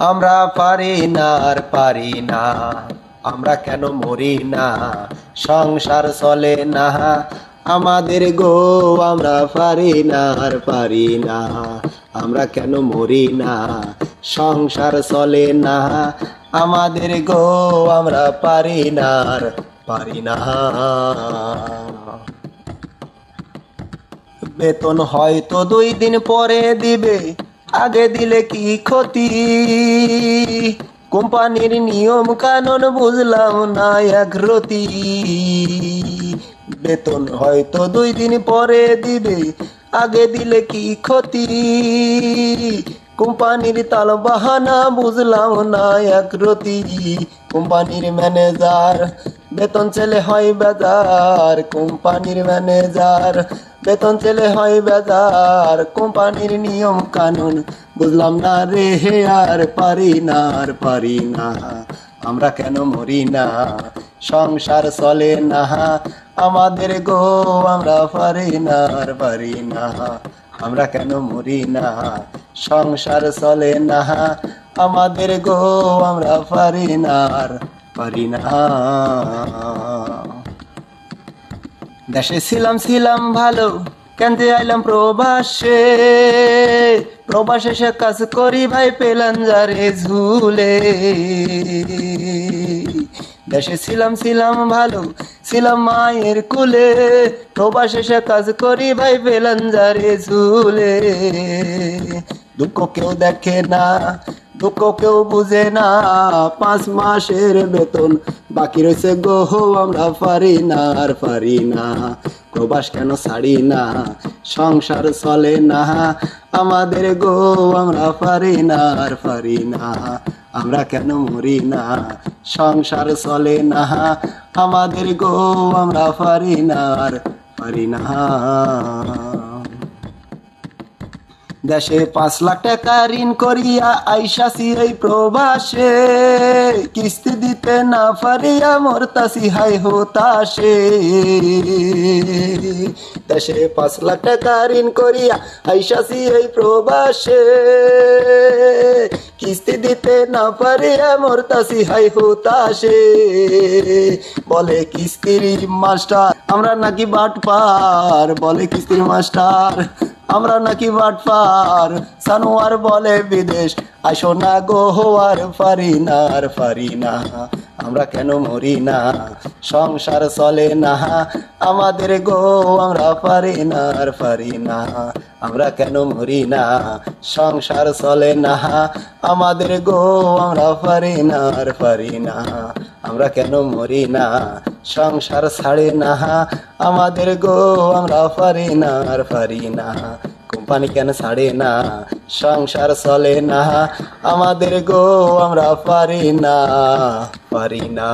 আমরা পারি না আর পারি না, আমরা কেন মরি না, সংসার চলে না আমাদের গো। আমরা পারি না আর পারি না, আমরা কেন মরি না, সংসার চলে না আমাদের গো। আমরা পারি না আর পারি না। বেতন হয়তো 2 দিন পরে দিবে, আগে দিলে কি ক্ষতি? কোম্পানির নিয়ম কানুন বুঝলাম না একরতি। বেতন হয়তো 2 দিন পরে দিবে, আগে দিলে কি ক্ষতি? কোম্পানির তাল বাহানা বুঝলাম না একরতি। কোম্পানির ম্যানেজার বেতন চেলে হয় বেজার, কোম্পানির ম্যানেজার বেতন চেলে হয় বেজার। কোম্পানির নিয়ম কানুন বুঝলাম না রে, আর পারি না আর পারি না, আমরা কেন মরি না, সংসার চলে না আমাদের গো। আমরা পারি না আর পারি না, আমরা কেন মরি না, সংসার চলে না আমাদের গো। আমরা পারি না আর পারি না। দেশে ছিলাম ভালো, কেন যে আইলাম প্রবাসে। প্রবাসে সে কাজ করি ভাই পেলাম যারে ঝুলে। দেশে ছিলাম ভালো, ছিলাম মায়ের কুলে। প্রবাসে সে কাজ করি ভাই পেলাম যারে ঝুলে। দুঃখ কেউ দেখে না, দুঃখ কেউ বুঝে না, 5 মাসের বেতন বাকি রয়েছে গো। আমরা পারি না আর পারি না, প্রবাস কেন ছাড়ি না, সংসার চলে না আমাদের গো। আমরা পারি না আর পারি না, আমরা কেন মরি না, সংসার চলে না আমাদের গো। আমরা পারি না আর পারি না। দেশে 5 লাখ টাকা ঋণ করিয়া আইসাছি এই প্রবাসে। কিস্তি দিতে না পারিয়া মরতাছি হাই হতাশে। দেশে 5 লাখ টাকা ঋণ করিয়া আইসাছি এই প্রবাসে। কিস্তি দিতে না পারিয়া মরতাছি হাই হতাশে। বলে কিস্তির মাস্টার আমরা নাকি বাটপার, বলে কিস্তির মাস্টার আমরা নাকি বাটপার। সানোয়ার বলে বিদেশ আসো না গো, আর পারি না আর পারি না, আমরা কেন মরি না, সংসার চলে না আমাদের গো। আমরা পারি না আর পারি না, আমরা কেন মরি না, সংসার চলে না আমাদের গো। আমরা পারি না আর পারি না, আমরা কেন মরি না, সংসার ছাড়ে না আমাদের গো। আমরা পারি না আর পারি না, কোম্পানি কেন ছাড়ে না, সংসার চলে না আমাদের গো। আমরা পারি না পারি না।